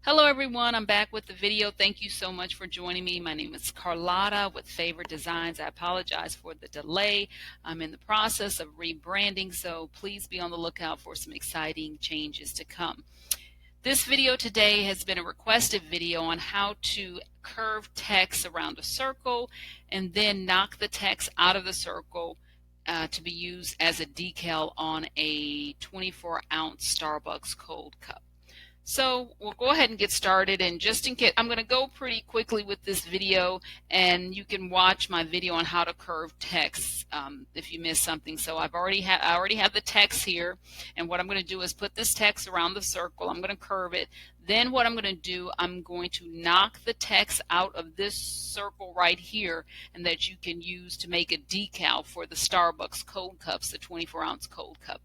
Hello everyone, I'm back with the video. Thank you so much for joining me. My name is Carlotta with Favorite Designs. I apologize for the delay. I'm in the process of rebranding, so please be on the lookout for some exciting changes to come. This video today has been a requested video on how to curve text around a circle and then knock the text out of the circle to be used as a decal on a 24-ounce Starbucks cold cup. So we'll go ahead and get started, and just in case, I'm going to go pretty quickly with this video, and you can watch my video on how to curve text if you missed something. So I already have the text here, and what I'm going to do is put this text around the circle. I'm going to curve it. Then what I'm going to do, I'm going to knock the text out of this circle right here, and that you can use to make a decal for the Starbucks cold cups, the 24-ounce cold cup.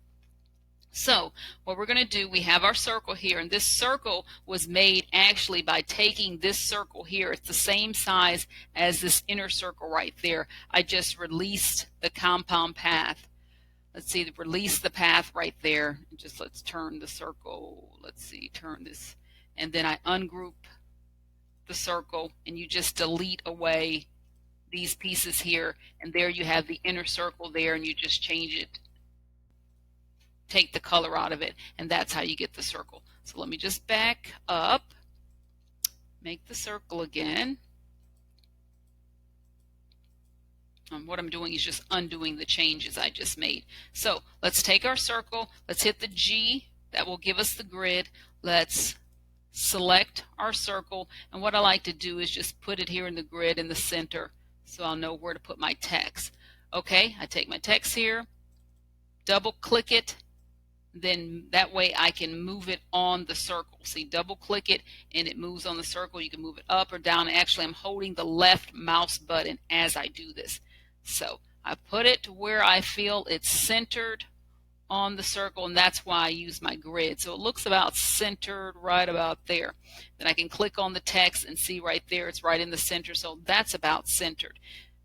So what we're going to do, we have our circle here, and this circle was made actually by taking this circle here. It's the same size as this inner circle right there. I just released the compound path. Let's see, release the path right there. Just let's turn the circle. Let's see, turn this. And then I ungroup the circle, and you just delete away these pieces here. And there you have the inner circle there, and you just change it. Take the color out of it, and that's how you get the circle. So let me just back up, make the circle again. And what I'm doing is just undoing the changes I just made. So let's take our circle, let's hit the G, that will give us the grid. Let's select our circle, and what I like to do is just put it here in the grid in the center so I'll know where to put my text. Okay, I take my text here, double click it, then that way I can move it on the circle. See, double click it and it moves on the circle. You can move it up or down. Actually, I'm holding the left mouse button as I do this. So I put it to where I feel it's centered on the circle, and that's why I use my grid. So it looks about centered right about there. Then I can click on the text and see right there it's right in the center. So that's about centered.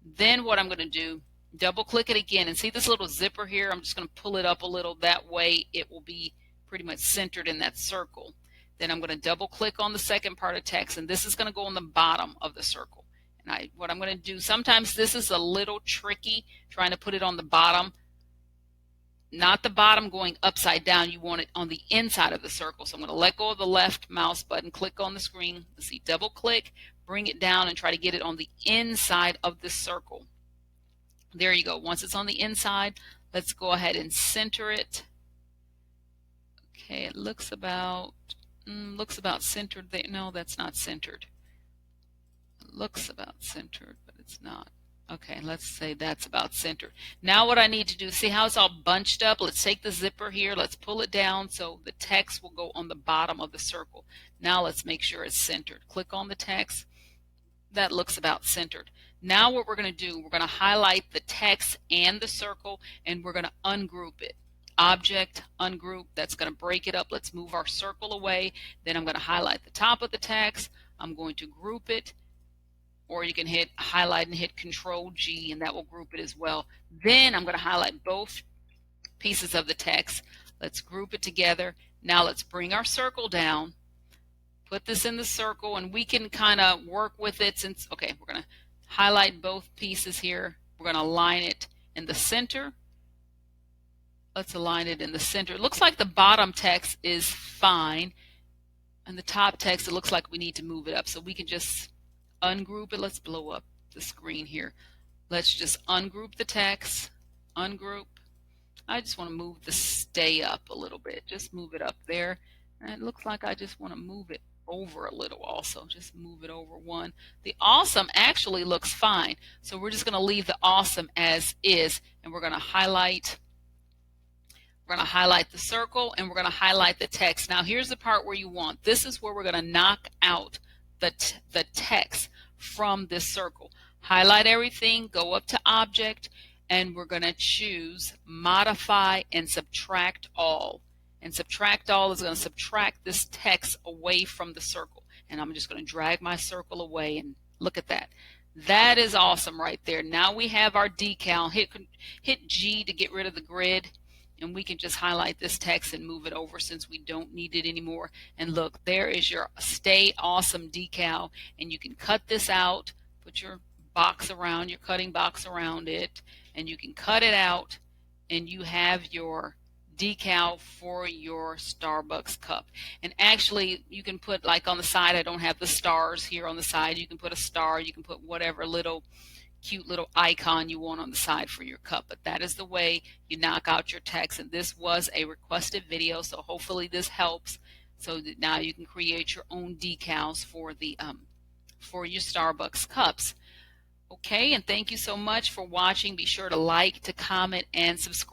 Then what I'm going to do, double click it again, and see this little zipper here? I'm just going to pull it up a little. That way it will be pretty much centered in that circle. Then I'm going to double click on the second part of text, and this is going to go on the bottom of the circle. And what I'm going to do, sometimes this is a little tricky, trying to put it on the bottom. Not the bottom going upside down. You want it on the inside of the circle. So I'm going to let go of the left mouse button, click on the screen. Let's see, double click, bring it down, and try to get it on the inside of this circle. There you go. Once it's on the inside, let's go ahead and center it. Okay, it looks about centered there. No, that's not centered. It looks about centered, but it's not. Okay, let's say that's about centered. Now what I need to do, see how it's all bunched up? Let's take the zipper here, let's pull it down so the text will go on the bottom of the circle. Now let's make sure it's centered. Click on the text. That looks about centered. Now what we're going to do, we're going to highlight the text and the circle, and we're going to ungroup it. Object, ungroup, that's going to break it up. Let's move our circle away. Then I'm going to highlight the top of the text. I'm going to group it, or you can hit highlight and hit Control G, and that will group it as well. Then I'm going to highlight both pieces of the text. Let's group it together. Now let's bring our circle down. Put this in the circle, and we can kind of work with it since, okay, we're going to highlight both pieces here. We're going to align it in the center. Let's align it in the center. It looks like the bottom text is fine, and the top text, it looks like we need to move it up. So we can just ungroup it. Let's blow up the screen here. Let's just ungroup the text. Ungroup. I just want to move the stay up a little bit. Just move it up there. And it looks like I just want to move it over a little also. Just move it over one. The awesome actually looks fine. So we're just going to leave the awesome as is, and we're going to highlight. We're going to highlight the circle, and we're going to highlight the text. Now here's the part where you want. This is where we're going to knock out the text from this circle. Highlight everything, go up to Object, and we're going to choose Modify and Subtract All. And subtract all is going to subtract this text away from the circle. And I'm just going to drag my circle away, and look at that. That is awesome right there. Now we have our decal. Hit G to get rid of the grid, and we can just highlight this text and move it over since we don't need it anymore. And look, there is your Stay Awesome decal, and you can cut this out, put your box around, your cutting box around it, and you can cut it out, and you have your decal for your Starbucks cup. And actually you can put, like on the side, I don't have the stars here on the side, you can put a star, you can put whatever little cute little icon you want on the side for your cup. But that is the way you knock out your text, and this was a requested video, so hopefully this helps, so that now you can create your own decals for the for your Starbucks cups. Okay, and thank you so much for watching. Be sure to like, to comment, and subscribe.